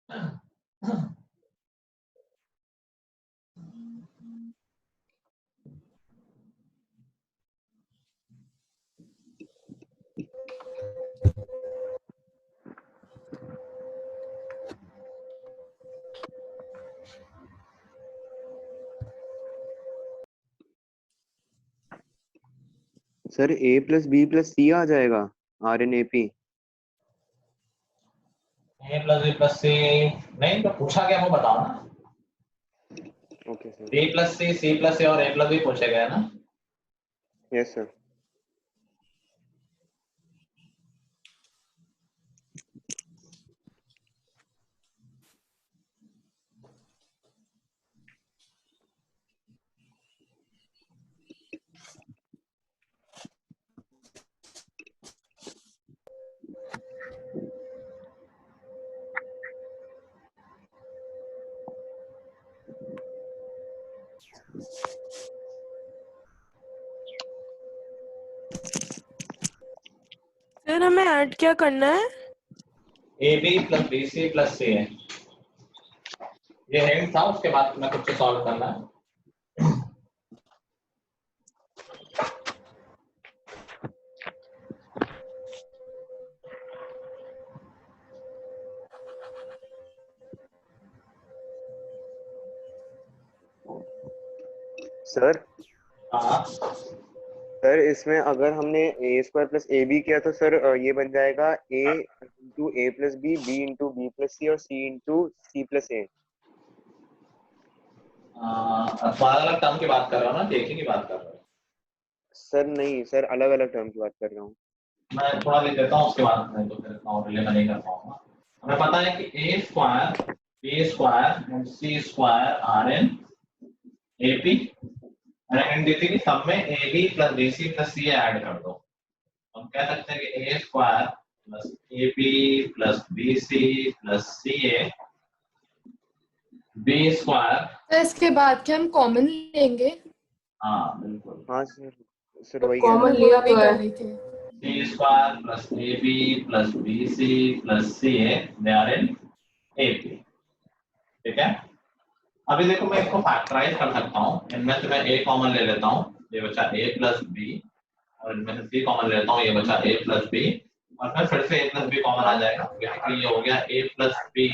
Sir A plus B plus C आ जाएगा are in A P. A plus B plus C नहीं, तो पूछा क्या वो बताओ ना। Okay sir. B plus C plus A और ए प्लस बी पूछे गए ना। Yes sir. सर हमें ऐड क्या करना है? A B plus B C plus C है, ये हिंट था, उसके बाद मैं खुद से सॉल्व करना है। सर हाँ सर इसमें अगर हमने A square plus A B किया तो सर ये बन जाएगा A into A plus B into B plus C और सी इंटू सी प्लस ए। अलग अलग टर्म की बात कर रहा हूँ ना, एक ही की बात कर रहा हूँ। सर नहीं सर, अलग अलग टर्म की बात कर रहा हूँ। मैं थोड़ा लिख देता हूँ, उसके बाद नहीं तो फिर और रिले में नहीं कर पाऊंगा। हमें पता है कि A square B square and C square are in A P, and दी थी कि सब में A B plus B C plus C add कर दो। हम कह सकते हैं कि A square plus A B plus B C plus C A B square. तो इसके बाद क्या हम कॉमन लेंगे? हाँ बिल्कुल। हाँ सर, सर वही कॉमन लिया तो है। C square plus A B plus B C plus C A they are in A P. ठीक है, अभी देखो मैं इसको फैक्टराइज कर सकता हूँ। इनमें से मैं ए कॉमन ले लेता हूँ, ये बचा ए प्लस बी, और इनमें से सी कॉमन ले लेता हूँ, ये बचा ए प्लस बी, और फिर से ए प्लस बी कॉमन आ जाएगा। बेसिकली ये हो गया A plus B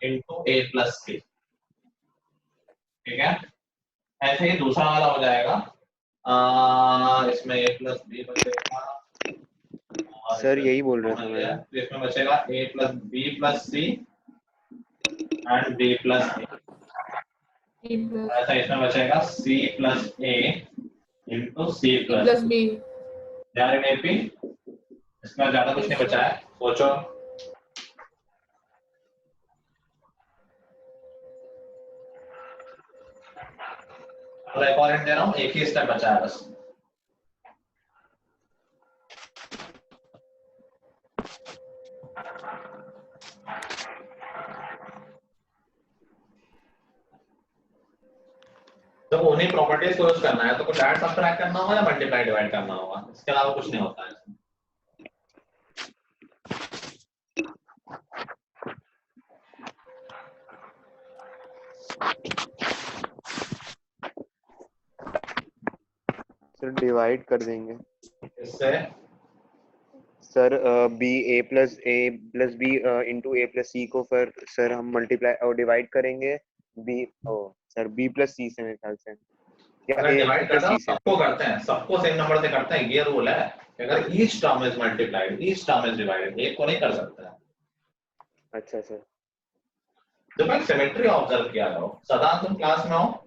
into A plus C. ठीक है, ऐसे ही दूसरा वाला हो जाएगा। इसमें ए प्लस बी बचेगा, सर यही बोल रहा था मैं। तो इसमें बचेगा A plus B plus C and B plus A. ऐसा इसमें बचेगा C plus A into C plus B. यार ए पी, इसमें ज्यादा कुछ नहीं बचा है, सोचो। एक और दे रहा हूँ, एक ही स्टेप बचा है बस। तो उन्हीं प्रॉपर्टीज को यूज करना है, तो कुछ ऐड सब्ट्रैक्ट करना होगा या मल्टीप्लाई डिवाइड करना होगा, इसके अलावा कुछ नहीं होता है। सर डिवाइड कर देंगे इससे sir B A plus B into A plus सी को फिर सर हम मल्टीप्लाई और डिवाइड करेंगे बी सर बी प्लस सी से, मेरे ख्याल से, या अगर ए डिवाइड प्लस करना सी से। सबको करते हैं, सबको सेम नंबर से करते हैं, ये रूल है। अगर each term is multiplied each term is divided, एक को नहीं कर सकता है। अच्छा सर। जब मैं सिमेट्री ऑब्जर्व किया करो। सदा तुम क्लास में हो?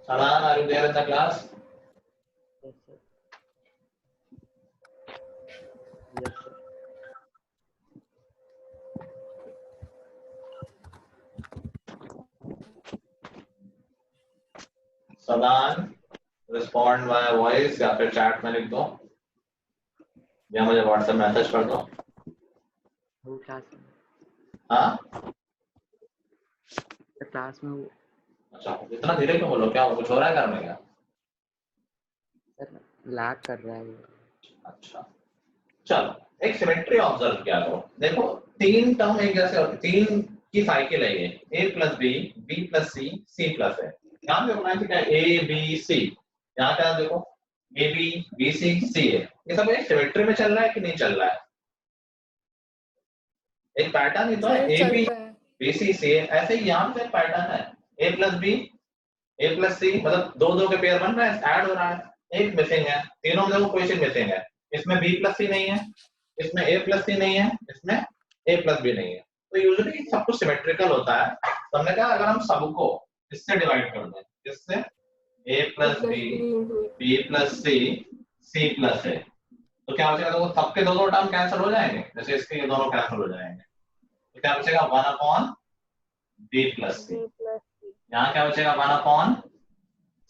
Sadan, are you there in the class? Yes, sir. Yes, sir. Sadan, respond via voice या फिर चैट में लिख दो, या मुझे व्हाट्सएप मैसेज कर दो। वो क्लास में। हाँ? क्लास में वो। अच्छा, इतना धीरे क्यों बोलो, क्या कुछ हो रहा है घर में क्या? सर लैग कर रहा है ये। अच्छा चलो एक सिमेट्री ऑब्जर्व किया करो। देखो तीन टर्म एक जैसे होते, तीन की साइकिल है ये, a plus B plus C plus है। यहाँ पे होना चाहिए ए बी सी, यहाँ क्या देखो ए बी सी सी है, ये सब एक सिमेट्री में चल रहा है कि नहीं चल रहा है? एक पैटर्न ही तो है, सर ए चल बी रहा है। बी सी सी है, ऐसे ही यहाँ पे पैटर्न है ए प्लस सी, मतलब दो दो के पेयर बन रहा है, ऐड हो रहा है, एक मिसिंग है, तीनों में देखो कोई चीज मिसिंग है, इसमें बी प्लस सी नहीं है, इसमें ए प्लस सी नहीं है, इसमें ए प्लस बी नहीं है। तो यूजुअली सब कुछ सिमेट्रिकल होता है, तो हमने कहा अगर हम सबको इससे डिवाइड कर दें, इससे A plus B plus C plus है, तो क्या बचेगा? तो सबके दो दो टर्म कैंसिल हो जाएंगे, जैसे इसके ये दोनों कैंसिल हो जाएंगे, तो क्या बचेगा? 1 अपॉन बी प्लस सी। यहाँ क्या बचेगा? 1 अपॉन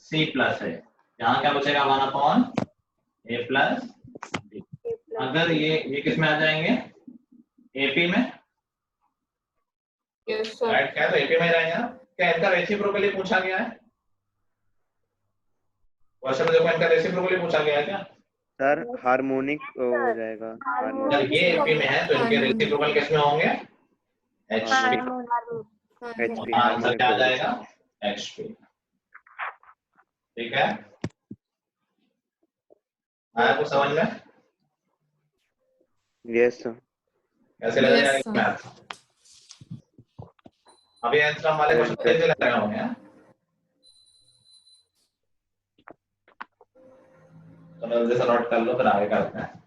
सी प्लस है, यहाँ क्या बचेगा? 1 अपॉन ए प्लस बी। अगर ये किस में आ जाएंगे? एपी में, यस सर। राइट? क्या तो एपी में रहेंगे ना? क्या इनका रेसिप्रोकली पूछा गया है? क्वेश्चन में देखो इनका रेसिप्रोकली पूछा गया है क्या? सर हार्मोनिक हो जाएगा, अगर ये हार्मोनिक एपी में है तो इनके रेसिप्रोकल किस में होंगे? एचपी। एचपी आंसर क्या आ हार्मोनिक। जाएगा? एचपी। ठीक है, आया कुछ समझ में? Yes sir. कैसे लग Yes, जाएगा sir. मैथ? अभी आंसर हम वाले क्वेश्चन कैसे लग रहे होंगे? तो मैं जैसे नोट कर लो, फिर आगे करते हैं।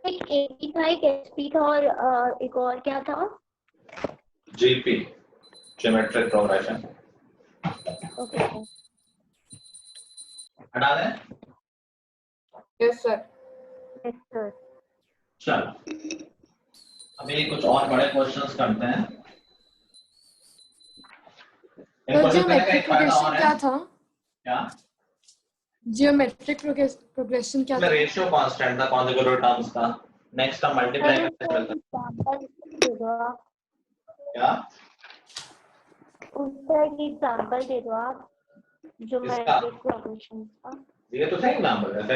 एक एपी था, एक एचपी था, और एक और क्या था? GP, geometric progression. ओके हटा दें? Yes sir. Yes sir. चलो अभी कुछ और बड़े क्वेश्चंस करते हैं। इन तो क्वेश्चन करने का जियोमेट्रिक एक फायदा और प्रोग्रेशन है। क्या था? क्या? जियोमेट्रिक प्रोग्रेशन क्या इसमें था? रेशियो कांस्टेंट था कॉन्जिक्यूटिव टर्म्स का, नेक्स्ट हम मल्टीप्लाई करते हैं। एग्जांपल दे दो आप। क्या? उसका एक एग्जांपल दे दो आप, ज्योमेट्रिक प्रोग्रेशन का। ये तो सही एग्जांपल, जैसे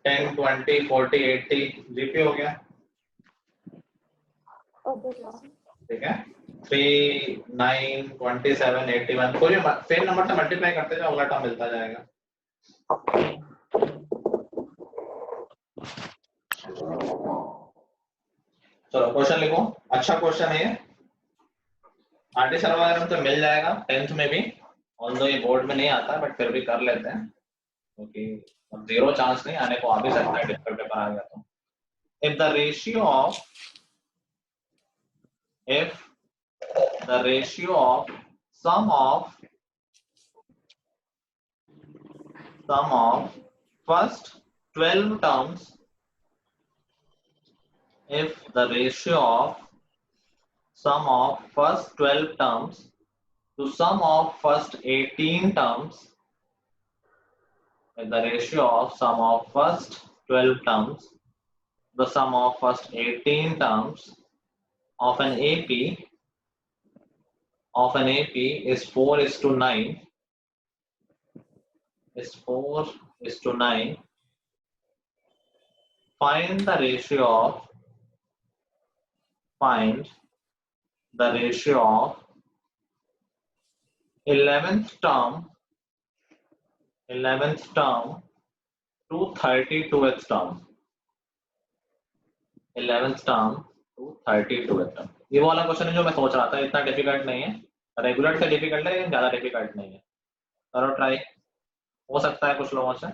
10 20 40 80 जीपी हो गया। Okay sir. ठीक है, 3 9 27 81, कोई सेम नंबर से मल्टीप्लाई करते जाओ, अगला टर्म मिलता जाएगा। चलो क्वेश्चन लिखो, अच्छा क्वेश्चन है ये, आरटी सर्वर तो मिल जाएगा 10th में भी, ऑल्दो ये बोर्ड में नहीं आता बट फिर भी कर लेते हैं, क्योंकि अब जीरो चांस नहीं, आने को आ भी सकता है डिफिकल्ट पेपर आ गया तो। if the ratio of if the ratio of sum of first 12 terms, if the ratio of sum of first 12 terms to sum of first 18 terms, if the ratio of sum of first 12 terms the sum of first 18 terms of an AP is 4:9, is 4:9. Find the ratio of 11th term to 32th term. 11th term to 32th term. ये वाला question है जो मैं सोच रहा था, इतना difficult नहीं है, रेगुलर से डिफिकल्ट है लेकिन ज्यादा डिफिकल्ट नहीं है, करो ट्राई, हो सकता है कुछ लोगों से।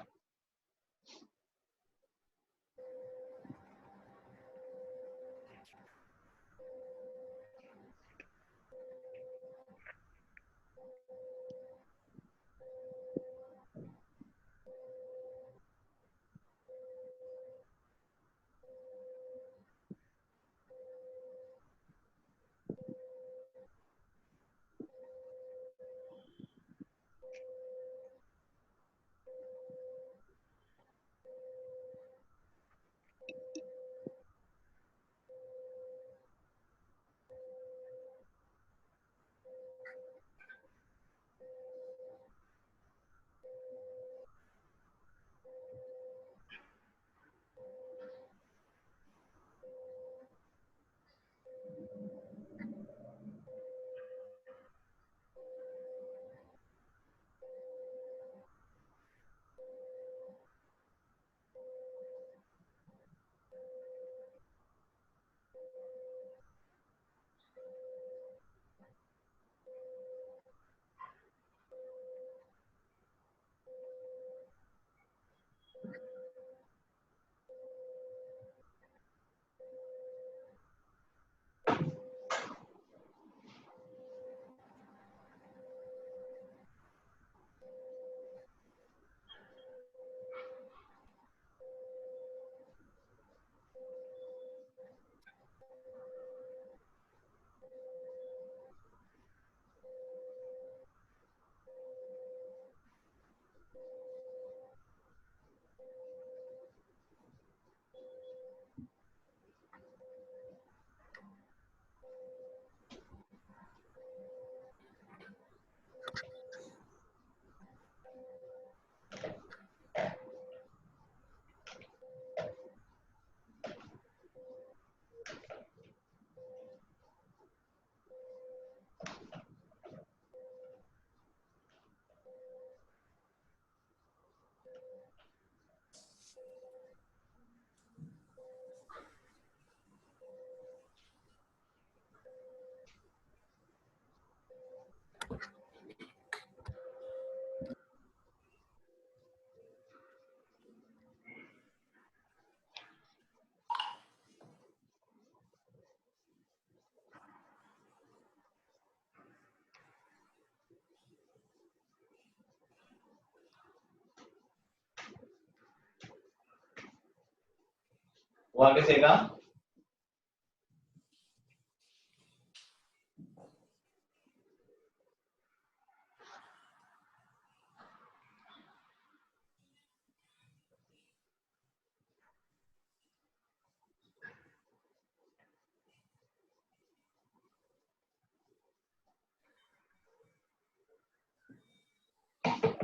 वो आगे सेगा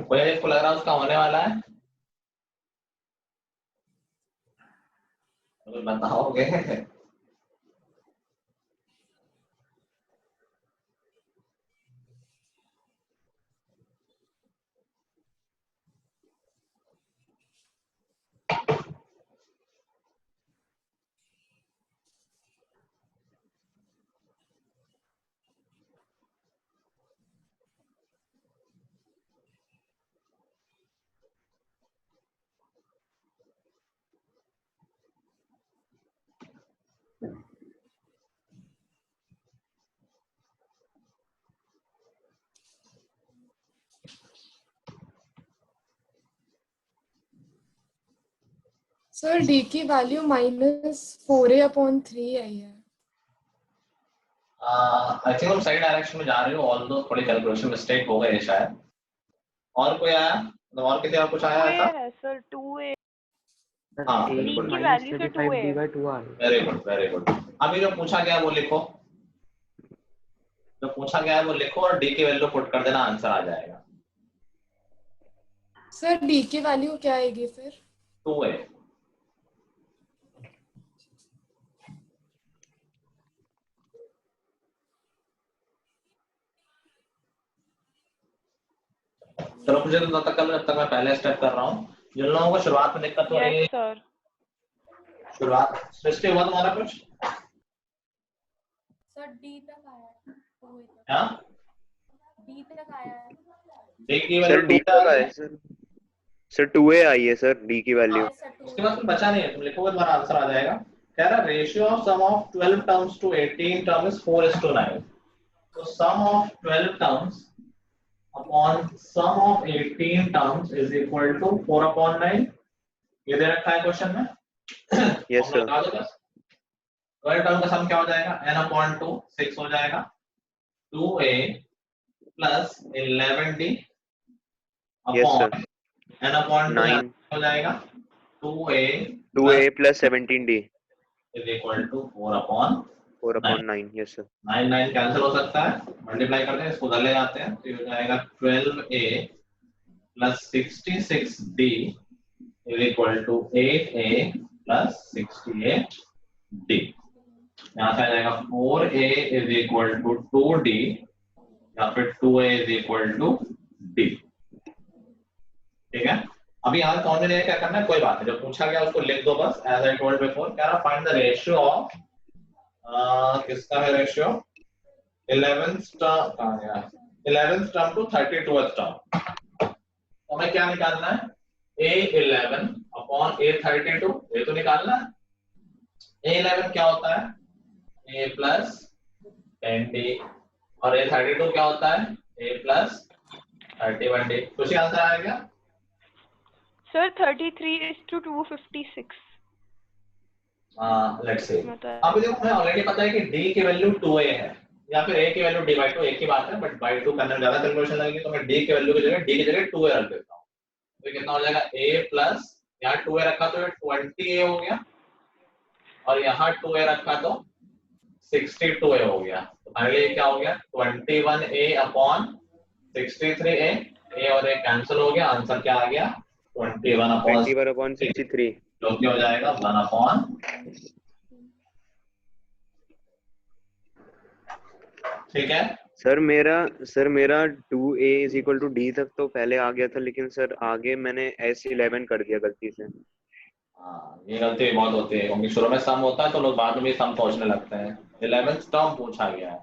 कोई इसको लग रहा है उसका होने वाला है, तो बताओगे? सर डी की वैल्यू -4a/3 आई है। आई थिंक हम सही डायरेक्शन में जा रहे हो, ऑल्दो थोड़ी कैलकुलेशन मिस्टेक हो गई है शायद। और कोई आया, मतलब और किसी और कुछ आया ऐसा? 2a है सर, 2a। हाँ A बिल्कुल, की वैल्यू तो 2 है। -35d/2 आ रही है। Very good very good. अभी जो पूछा गया है वो लिखो, जो पूछा गया है वो लिखो और डी की वैल्यू पुट कर देना, आंसर आ जाएगा। सर डी की वैल्यू क्या आएगी फिर? 2a। चलो मुझे तो तब तक कर लो जब तक मैं पहले स्टेप कर रहा हूँ। जिन लोगों को शुरुआत में दिक्कत हो रही है, यस सर। शुरुआत सृष्टि हुआ तुम्हारा कुछ? सर डी तक आया है, हाँ डी तक आया है। डी की सर वैल्यू डी 2 तक आई आए है। सर 2a आई है सर डी की वैल्यू। उसके बाद कुछ बचा नहीं है, तुम लिखोगे तुम्हारा आंसर आ जाएगा। कह रहा ratio of sum of 12 terms to 18 term is 4:9। तो sum of 12 terms upon sum of 18 terms is equal to 4/9। ये दे रखा है क्वेश्चन में। Yes sir. लगा दो बस। 12 टर्म का सम क्या हो जाएगा? n/2 6 हो जाएगा, 2a plus 11d yes sir. Upon n/2 9 हो जाएगा, 2a 2a plus 17d is equal to 4/9। Yes sir. 9 cancel हो सकता है, मल्टीप्लाई करते हैं, इसको उधर ले जाते हैं, तो ये हो जाएगा 12a plus 66d is equal to 8a plus 68d। यहाँ से आ जाएगा 4a is equal to 2d या फिर 2a is equal to d। ठीक है, अभी यहाँ कौन ने क्या करना है कोई बात नहीं, जो पूछा गया उसको लिख दो बस। एज आई टोल्ड बिफोर, कह रहा फाइंड द रेशियो ऑफ, किसका है रेशियो? 11th टर्म कहाँ गया? 11th term to 32th term. तो हमें क्या निकालना है? a11 अपॉन a32, ये तो निकालना है। a11 क्या होता है? a प्लस 10d और a32 क्या होता है? a plus 31d। कुछ आंसर आएगा? सर 33:256। Let's see. अब देखो हमें ऑलरेडी पता है कि d की वैल्यू 2a है या फिर a की वैल्यू d/2, एक ही बात है, बट by 2 करने में ज्यादा कैलकुलेशन लगेगी, तो मैं d की वैल्यू की जगह d की जगह 2a रख देता हूं। तो कितना हो जाएगा? a प्लस, यहाँ 2a रखा तो 20a हो गया और यहाँ 2a रखा तो 62a हो गया। तो फाइनली क्या हो गया? 21a अपॉन 63a, a और a कैंसिल हो गया, आंसर क्या आ गया? 21/63 जो कि हो जाएगा 1/। ठीक है, सर मेरा 2a is equal to d तक तो पहले आ गया था, लेकिन सर आगे मैंने s11 कर दिया गलती से। हाँ ये गलती बहुत होती है, क्योंकि शुरू में सम होता है तो लोग बाद में भी सम पहुंचने लगते हैं। 11th टर्म पूछा गया है,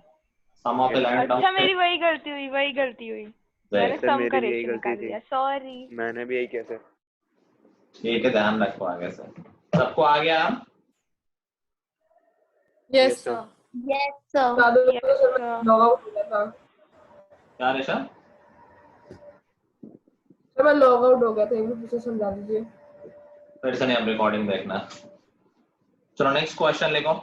सम ऑफ 11 टर्म। अच्छा मेरी वही गलती हुई। मैंने सर सम मेरी का भी यही रेशियो गलती निकाल थी, लिया, सॉरी। मैंने भी यही किया सर। ठीक है, ध्यान रखो आगे से। सबको आ गया? Yes sir. Sir. Yes sir. Log out हो गया था। क्या रेशा? सर मैं लॉग आउट हो गया था, एक बार फिर से समझा दीजिए। फिर से नहीं, अब रिकॉर्डिंग देखना। चलो नेक्स्ट क्वेश्चन लिखो।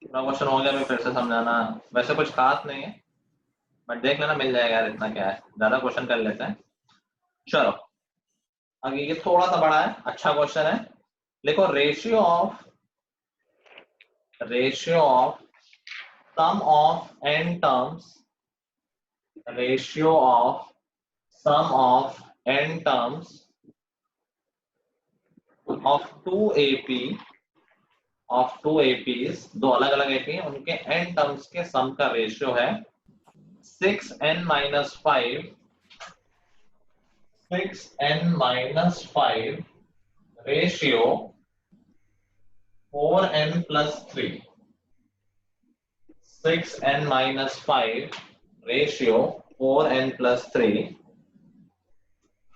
पूरा क्वेश्चन हो गया, मैं फिर से समझाना, वैसे कुछ खास नहीं है बट देख लेना, मिल जाएगा यार, इतना क्या है, ज्यादा क्वेश्चन कर लेते हैं। चलो आगे, ये थोड़ा सा बड़ा है, अच्छा क्वेश्चन है। लिखो ratio of sum of n terms, ratio of sum of n terms of two APs, दो अलग अलग AP हैं, उनके n टर्म्स के सम का रेशियो है 6n minus 5 ratio 4n plus 3, 6n minus 5 ratio 4n plus 3.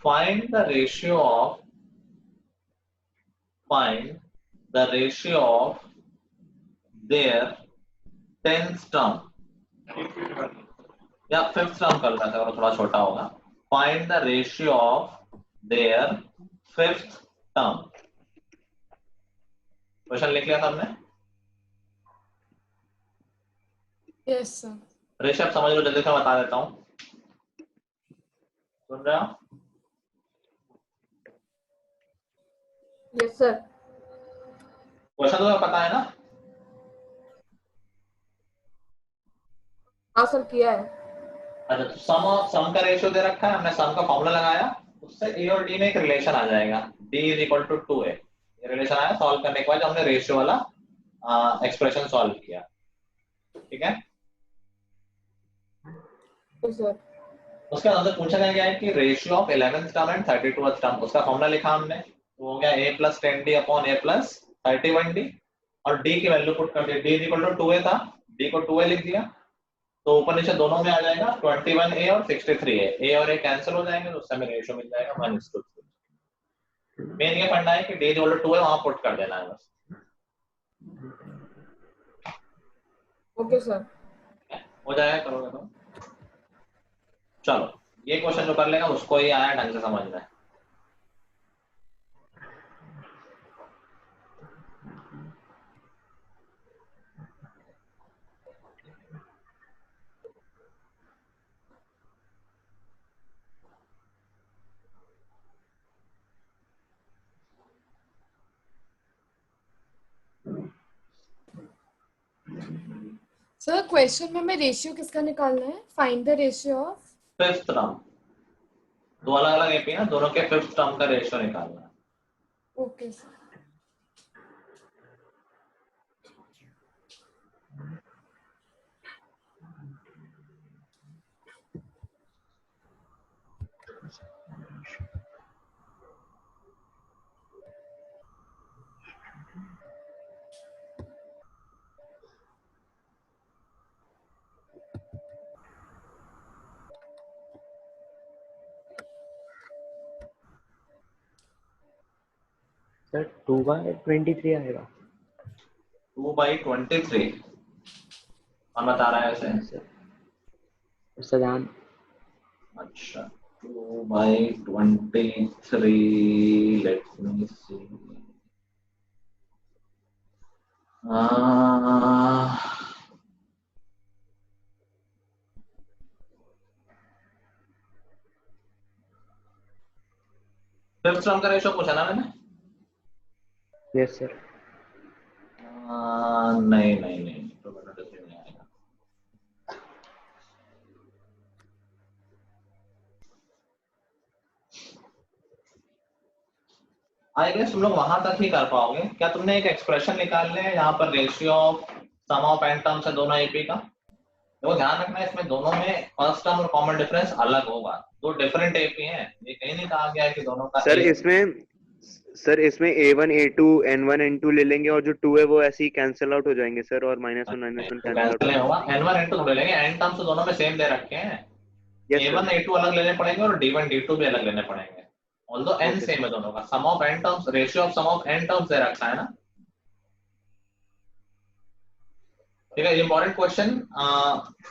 Find the ratio of their 10th term या 5th term कर लेते हैं, थोड़ा छोटा होगा। Find the ratio of their 5th term। Question लिख लिया था हमने? Yes sir. रेशियो आप समझ लो, जल्दी से बता देता हूँ, सुन रहे हो? Yes sir. क्वेश्चन तो पता है ना? हाँ सर, किया है। अच्छा, तो सम का रेशियो दे रखा है, हमने सम का फॉर्मूला लगाया, उससे ए और डी में एक रिलेशन आ जाएगा, d is equal to 2a। ये रिलेशन आया, सॉल्व करने के बाद हमने रेशियो वाला एक्सप्रेशन सॉल्व किया, ठीक है? Yes sir. उसके बाद हमसे पूछा गया है कि ratio of 11th term and 32th term, उसका फॉर्मूला लिखा हमने, तो हो गया a plus 10d upon a plus 31d, और d की वैल्यू पुट कर दी, d is equal to 2a था, d को 2a लिख दिया, तो ऊपर नीचे दोनों में आ जाएगा 21a और 63a, a और a कैंसिल हो जाएंगे, तो उससे हमें रेशियो मिल जाएगा 1:3। मेन ये पढ़ना है कि d इक्वल टू 2 है, वहां पुट कर देना है बस। Okay sir. हो जाएगा, करोगे तो। चलो ये क्वेश्चन जो कर लेगा उसको ही आया ढंग से समझना है। सर क्वेश्चन में हमें रेशियो किसका निकालना है? Find the ratio of 5th term, दो अलग अलग एपी है, दोनों के 5th टर्म का रेशियो निकालना है। Okay sir. सर 2/23 आएगा। 2/23 कौन बता रहा है ऐसे? सर सदान। अच्छा 2/23, लेट मी सी। फिफ्थ टर्म का रेशियो पूछा ना मैंने? Yes sir. नहीं नहीं नहीं, प्रोबेबिलिटी नहीं आएगा। आई गेस तुम लोग वहां तक ही कर पाओगे। क्या तुमने एक एक्सप्रेशन निकालने हैं यहाँ पर ratio of sum of n terms है दोनों एपी का? तो ध्यान रखना इसमें दोनों में फर्स्ट टर्म और कॉमन डिफरेंस अलग होगा, दो डिफरेंट एपी हैं, ये कहीं नहीं कहा गया है कि दोनों का सर इसमें a1 a2 n1 n2 ले लेंगे और जो 2 है वो ऐसे ही कैंसिल आउट हो जाएंगे सर, और -1 -1 कैंसिल आउट कैंसिल होगा। n1 n2 थोड़े लेंगे, n टर्म्स तो दोनों में सेम दे रखे हैं, a1 a2 अलग लेने पड़ेंगे और d1 d2 भी अलग लेने पड़ेंगे, ऑल्दो n सेम है दोनों का। Sum of n terms, ratio of sum of n terms दे रखा है ना, ठीक है? इंपॉर्टेंट क्वेश्चन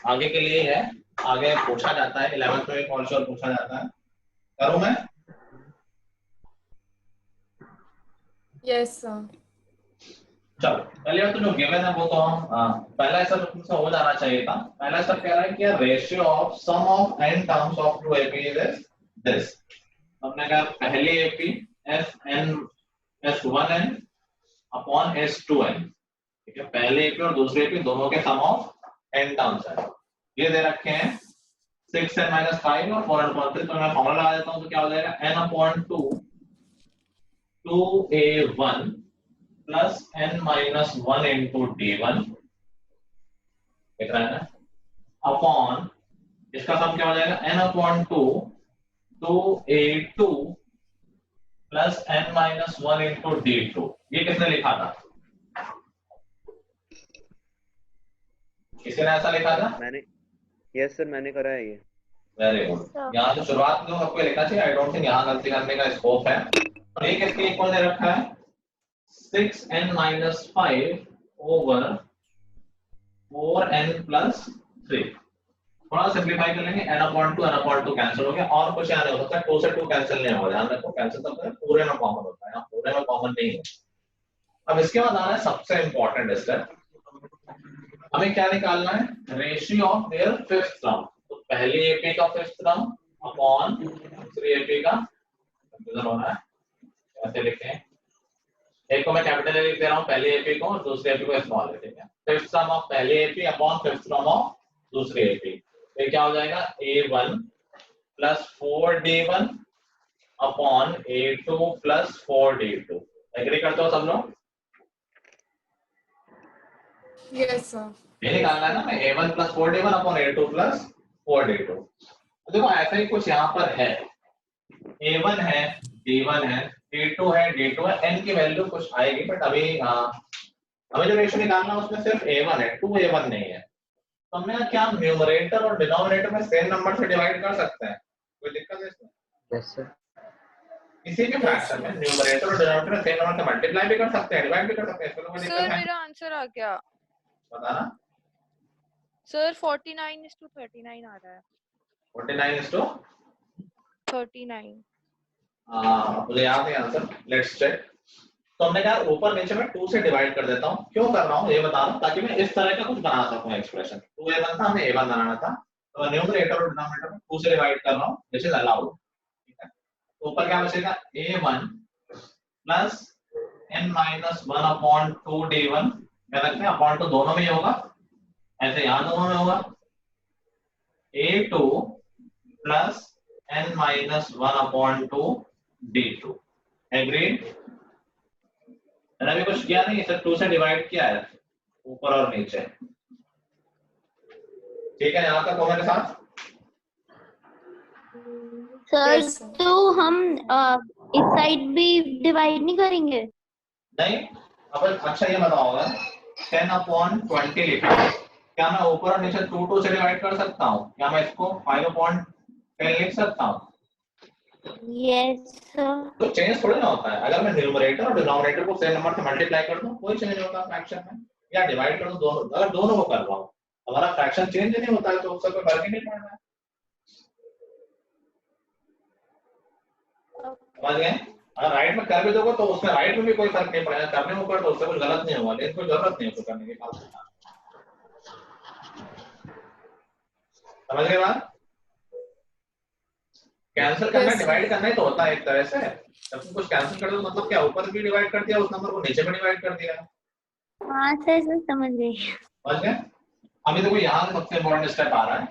आगे के लिए है, आगे पूछा जाता है 11th में फॉर श्योर पूछा जाता है। करूं मैं? Yes sir. चलिए तो जो गिवन है वो तो हम पहला स्टेप तुमसे हो जाना चाहिए था। पहला स्टेप कह रहा है कि ratio of sum of n terms of two AP is this. हमने कहा पहली AP Sn S1n upon S2n, ठीक है। पहले एपी और दूसरे एपी दोनों के सम ऑफ n टर्म्स है। ये दे रखे हैं 6n - 5 और 4n/3। तो मैं फॉर्मूला लगा देता हूं तो क्या हो जाएगा n/2 2a1 plus n-1 into d1, देख रहे हैं ना, अपॉन इसका सम क्या हो जाएगा n/2 2a2 plus n-1 into d2। ये किसने लिखा था? किसी ने ऐसा लिखा था? मैंने, यस सर मैंने करा है ये। Very good. यहाँ से शुरुआत में आपको लिखा चाहिए। आई डोंट थिंक यहाँ गलती करने का स्कोप है। और ये किसके इक्वल दे रखा है? 6n - 5 over 4n + 3। थोड़ा सिंप्लीफाई कर लेंगे। n/2 कैंसिल हो गया और कुछ यहाँ नहीं हो सकता। 2 से 2 कैंसिल नहीं होगा। ध्यान रखो कैंसिल तब है पूरे में कॉमन होता है, यहाँ पूरे में कॉमन नहीं है। अब इसके बाद आना है सबसे इंपॉर्टेंट स्टेप। हमें क्या निकालना है? Ratio of their fifth term. तो पहली एपी का फिफ्थ टर्म अपॉन दूसरी एपी का, कंफ्यूजन हो रहा है कैसे लिखते हैं, एक को मैं कैपिटल ए लिख दे रहा हूं पहली एपी को और दूसरी एपी को स्मॉल है, ठीक है। फिफ्थ टर्म ऑफ पहली AP upon fifth term of दूसरी एपी। तो क्या हो जाएगा a1 plus 4d1 upon a2 plus 4d2। Agree करते हो सब लोग? Yes sir. ये निकालना है ना, मैं a1 plus 4d1 upon a2 plus 4d2। देखो ऐसा ही कुछ यहाँ पर है, a1 है, d1 है, d2 है, d2 है, n की वैल्यू कुछ आएगी बट अभी हमें जो रेशियो निकालना है उसमें सिर्फ a1 है, 2a1 नहीं है। तो हमने क्या न्यूमरेटर और डिनोमिनेटर में सेम नंबर से डिवाइड कर सकते हैं? कोई दिक्कत है इसमें? Yes sir. किसी भी फ्रैक्शन में न्यूमरेटर और डिनोमिनेटर में सेम नंबर से मल्टीप्लाई भी कर सकते हैं, डिवाइड भी कर सकते हैं, इसमें कोई दिक्कत सर है? मेरा आंसर आ गया बताना। सर 49:39 आ रहा है। 49:39 39। मुझे याद है आंसर, लेट्स चेक। तो हमने कहा ऊपर नीचे में 2 से डिवाइड कर देता हूं। क्यों कर रहा हूं ये बता रहा हूं ताकि मैं इस तरह का कुछ बना सकूं एक्सप्रेशन। 2a1 था, हमें a1 बनाना था, तो न्यूमरेटर और डिनोमिनेटर में 2 से डिवाइड कर रहा हूं, व्हिच इज अलाउड, ठीक है। तो ऊपर क्या बचेगा a1 plus n-1 upon 2d1, क्या रखते हैं अपॉन तो दोनों में ही होगा, ऐसे यहां दोनों में होगा, a2 plus n-1 upon 2d2। Agreed? मैंने अभी कुछ किया नहीं, सिर्फ 2 से डिवाइड किया है ऊपर और नीचे, ठीक है। यहाँ तक हो मेरे साथ? Sir Yes, sir. तो हम इस साइड भी डिवाइड नहीं करेंगे? नहीं। अब अच्छा ये बताओ, 10/20 लिखा है, क्या मैं ऊपर और नीचे 2 से डिवाइड कर सकता हूँ? क्या मैं इसको 5/10 लिख सकता हूँ? Yes sir. तो चेंज थोड़ी ना होता है। अगर मैं न्यूमरेटर और डिनोमिनेटर को सेम नंबर से मल्टीप्लाई कर दूं कोई चेंज नहीं होता फ्रैक्शन में, या डिवाइड कर दूं दोनों, अगर दोनों को कर रहा हूं हमारा फ्रैक्शन चेंज नहीं होता है, तो उससे कोई फर्क ही नहीं पड़ना है। समझ गए? अगर राइट में कर भी दोगे तो उसमें राइट में भी कोई फर्क नहीं पड़ेगा, करने में ऊपर तो उससे कुछ गलत नहीं होगा, लेकिन कोई जरूरत नहीं है उसको करने की। समझ गए बात? कैंसिल करना, डिवाइड करना ही तो होता है एक तरह से। जब तुम कुछ कैंसिल कर दो मतलब क्या, ऊपर भी डिवाइड कर दिया उस नंबर को, नीचे भी डिवाइड कर दिया। हाँ सर सर समझ गई। समझ गए? अभी देखो यहाँ से सबसे इम्पोर्टेंट स्टेप आ रहा है,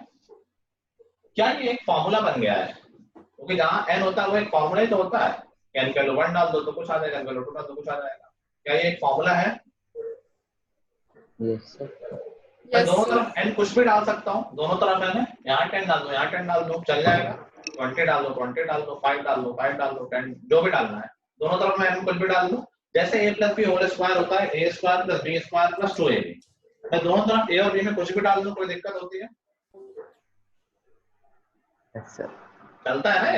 क्या ये एक फॉर्मूला बन गया है? क्योंकि जहाँ n होता है वो एक फॉर्मूला ही तो होता है। n का 1 डाल दो तो कुछ आ जाएगा, n का 2 डाल दो कुछ आ जाएगा। क्या ये एक फॉर्मूला है? Yes sir. मैं दोनों तरफ n कुछ भी डाल सकता हूँ, दोनों तरफ मैंने यहाँ 10 डाल दो, यहाँ 10 डाल दो, चल जाएगा। 20 डाल दो, 20 डाल दो, 5 डाल दो, 5 डाल दो, 10 जो भी डालना है, दोनों तरफ मैं n कुछ भी डाल दूं। जैसे a + b होल स्क्वायर होता है, a² + b² + 2ab। मैं दोनों तरफ a और b में कुछ भी डाल दूं, कोई दिक्कत होती है? Yes sir. चलता है ना?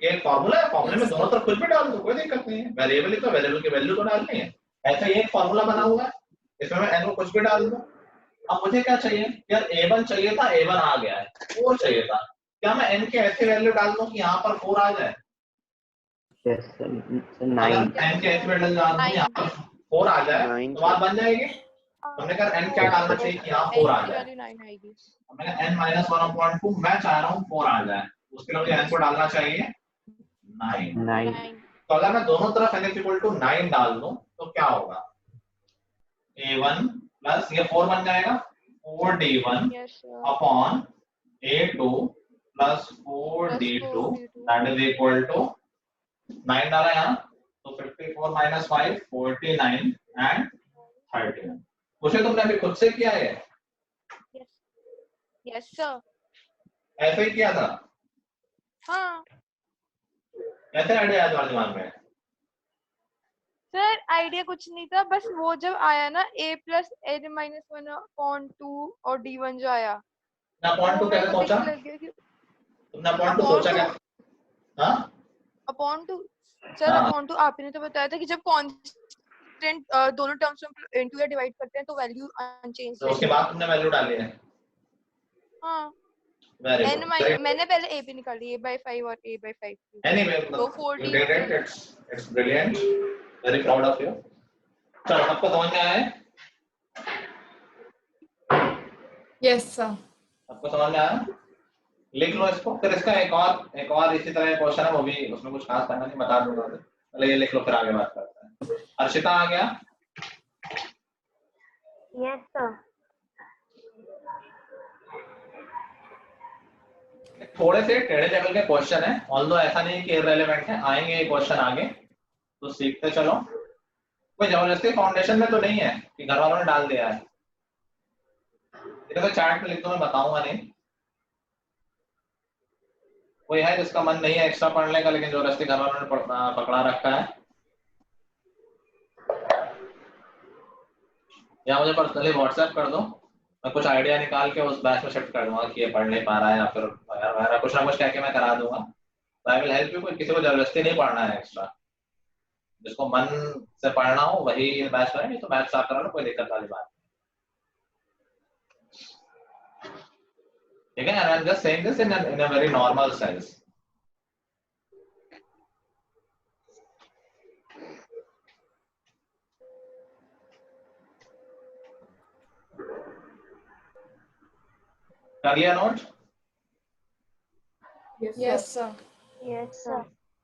ये एक फॉर्मूला है, फॉर्मूले में दोनों तरफ कुछ भी डाल दो कोई दिक्कत नहीं है। वेरिएबल है तो वेरिएबल की वैल्यू तो डालनी है। ऐसा ये एक फॉर्मूला बना हुआ है, इसमें मैं n को कुछ भी डाल दूं। अब मुझे क्या चाहिए यार, a1 चाहिए था, a1 आ गया है, 4 चाहिए था। क्या मैं n की ऐसी वैल्यू डाल दूं कि यहाँ पर 4 आ जाए? Yes sir. अगर 9। n की ऐसी वैल्यू डाल दूं यहाँ पर 4 आ जाए तो बात बन जाएगी। हमने कहा n क्या डालना चाहिए कि यहाँ 4 आ n की जाए। वैल्यू 9 आएगी। हमने कहा n minus 1/2 मैं चाह रहा हूँ 4 आ जाए, उसके लिए मुझे n को डालना चाहिए 9। 9 9 तो अगर मैं दोनों तरफ n equal to 9 डाल दूं तो क्या होगा, a1 प्लस ये 4 बन जाएगा 4d1 yes sir upon a2 plus 4d2 that is equal to 9 डाला यहाँ तो 54 minus 5 49 एंड 39। उसे तुमने अभी खुद से किया है, यस सर ऐसे ही किया था, हाँ ऐसे आइडिया आया तुम्हारे दिमाग में? सर आइडिया कुछ नहीं था, बस वो जब आया ना a प्लस n माइनस 1/2 और d1 जो आया ना अपॉन वो टू मेरे कैसे को देख सोचा, के लग गया कि तुमने अपॉन टू अपॉन सोचा टू क्या? हाँ अपॉन टू सर हाँ अपॉन टू आपने तो बताया था कि जब कांस्टेंट दोनों टर्म्स में इनटू या डिवाइड करते हैं तो वैल्यू अनचेंज तो उसके रहती है। बाद तुमने वैल्यू डाली है, हाँ वेरी n गुड। मैंने पहले a भी निकाली a/5 और a/5 थी एनीवे तो you did it, 14 it's brilliant, very proud of you। चलो सबको समझ में आया है, यस सर। सबको समझ में आया, लिख लो इसको। फिर इसका एक और इसी तरह का क्वेश्चन है, वो भी उसमें कुछ खास करना नहीं, बता दूंगा। पहले ये लिख लो फिर आगे बात करते हैं। अर्शिता आ गया? Yes, sir. थोड़े से टेढ़े लेवल के क्वेश्चन है, ऑल्दो ऐसा नहीं कि इररिलेवेंट है, आएंगे ये क्वेश्चन आगे तो सीखते चलो। कोई जबरदस्ती फाउंडेशन में तो नहीं है कि घर वालों ने डाल दिया है, ये तो चैट में लिख दो, मैं बताऊंगा नहीं। कोई है जिसका मन नहीं है एक्स्ट्रा पढ़ने का लेकिन जबरदस्ती घर वालों ने पकड़ा रखा है, या मुझे पर्सनली व्हाट्सएप कर दो, मैं कुछ आइडिया निकाल के उस बैच में शिफ्ट कर दूंगा कि ये पढ़ नहीं पा रहा है या फिर वगैरह कुछ ना कुछ कह के मैं करा दूंगा। I will help you. कोई किसी को जबरदस्ती नहीं पढ़ना है एक्स्ट्रा, जिसको मन से पढ़ना हो वही बैच करें, नहीं तो बैच स्टार्ट करा लो, कोई दिक्कत वाली बात नहीं। ठीक है, I am just saying this in a very normal sense. कर लिया note? Yes sir. Yes, sir.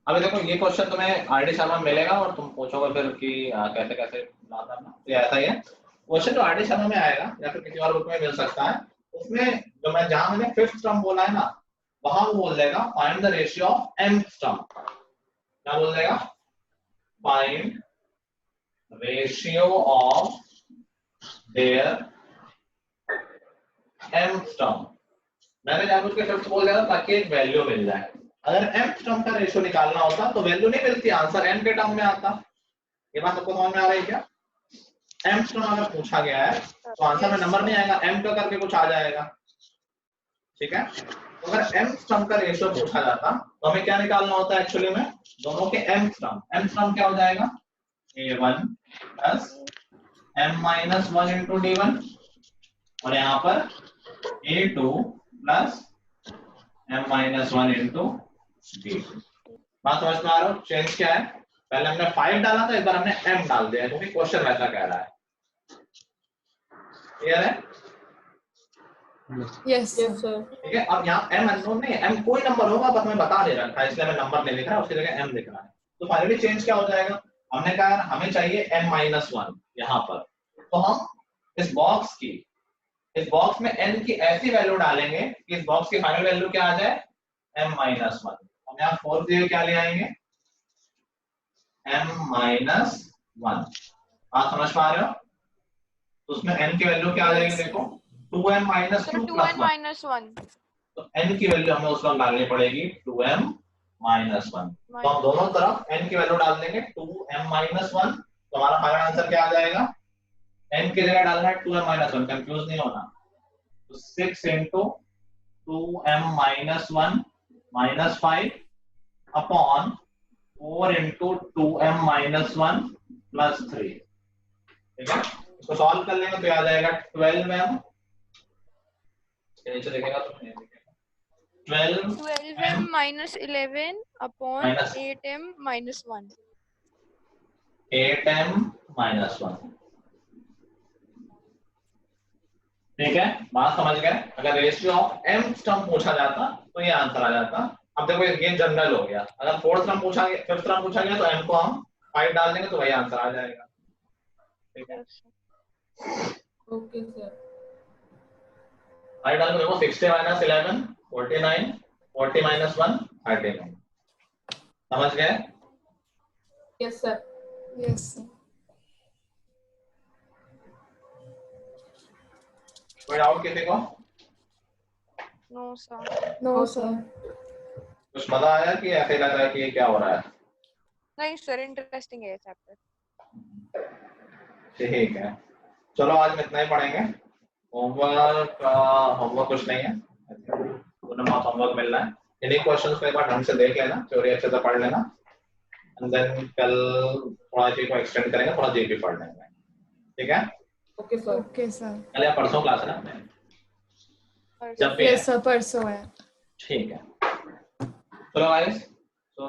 अभी देखो ये क्वेश्चन तुम्हें आरडी शर्मा में मिलेगा और तुम पूछोगे फिर कि कैसे कैसे ना करना, तो ऐसा ही है क्वेश्चन। जो आरडी शर्मा में आएगा या फिर किसी और बुक में मिल सकता है, उसमें जो मैं जहां मैंने फिफ्थ टर्म बोला है ना, वहां वो बोल देगा find the ratio of mth term. क्या बोल देगा? Find ratio of their mth term. मैंने जानबूझ के फिफ्थ बोल दिया ताकि एक वैल्यू मिल जाए। अगर mth टर्म का रेशियो निकालना होता तो वैल्यू नहीं मिलती, आंसर m के टर्म में आता। ये बात आपको समझ में आ रही है क्या? mth टर्म अगर पूछा गया है तो आंसर में नंबर नहीं आएगा, m का करके कुछ आ जाएगा। ठीक है, तो अगर mth टर्म का रेशियो पूछा जाता तो हमें क्या निकालना होता है एक्चुअली में? दोनों के mth टर्म क्या हो जाएगा? a1 plus m-1 into d1 और यहाँ पर a2 plus m-1 into d2। बात समझ में आ रहा हो? चेंज क्या है? पहले हमने 5 डाला था, इस बार हमने m डाल दिया क्योंकि क्वेश्चन वैसा कह रहा है। क्लियर है? Yes sir. ठीक है, अब यहाँ m अननोन नहीं है, m कोई नंबर होगा बस मैं बता दे रखा है इसलिए मैं नंबर नहीं लिख रहा, उसकी जगह m लिख रहा है। तो फाइनली चेंज क्या हो जाएगा? हमने कहा हमें चाहिए m-1 यहाँ पर, तो हम इस बॉक्स में n की ऐसी वैल्यू डालेंगे कि इस बॉक्स की फाइनल वैल्यू क्या आ जाए? m-1। हम यहाँ 4 जगह क्या ले आएंगे? m-1। आप समझ पा रहे हो? तो उसमें n की वैल्यू क्या आ जाएगी? देखो 2m minus 2 plus 1। तो n की वैल्यू हमें उस वक्त डालनी पड़ेगी 2m minus 1। तो हम दोनों तरफ n की वैल्यू डाल देंगे 2m minus 1, तो हमारा फाइनल आंसर क्या आ जाएगा? n की जगह डालना है 2m minus 1, कंफ्यूज नहीं होना। तो 6 into 2m minus 1 minus 5 upon 4 into 2m minus 1 plus 3। ठीक है, इसको सॉल्व कर लेंगे तो आ जाएगा 12m, नीचे देखेगा तो 12m minus 11 upon 8m minus 1। 8m minus 1। ठीक है, बात समझ गए। अगर रेशियो ऑफ m टर्म पूछा जाता तो ये आंसर आ जाता। अब देखो ये जनरल हो गया, अगर फोर्थ टर्म पूछा गया, फिफ्थ टर्म पूछा गया तो m को हम 5 डाल देंगे तो वही आंसर आ जाएगा। ठीक है, ओके सर। 5 डाल के देखो 60 - 11 49 40 - 1 39। समझ गए? Yes sir. Yes sir. कोई डाउट किसी को? No sir. No sir. कुछ मजा आया कि ऐसे लग रहा है कि ये क्या हो रहा है? नहीं सर, इंटरेस्टिंग है ये चैप्टर। ठीक है, चलो आज में इतना ही पढ़ेंगे। होमवर्क कुछ नहीं है, दोनों मार्क्स होमवर्क मिल रहा है। इन्हीं क्वेश्चंस को एक बार ढंग से देख लेना, थ्योरी अच्छे से पढ़ लेना, एंड देन कल थोड़ा चीज को एक्सटेंड करेंगे, थोड़ा जीपी पढ़ लेंगे। ठीक है? Okay sir. Okay sir. कल या परसों क्लास है ना अपने? जब भी है। यस सर, परसों है। ठीक है, चलो guys, so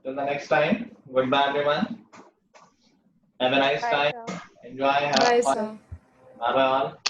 till the next time, goodbye everyone, have a nice Bye, time, sir. enjoy, have bye fun, sir. bye bye all.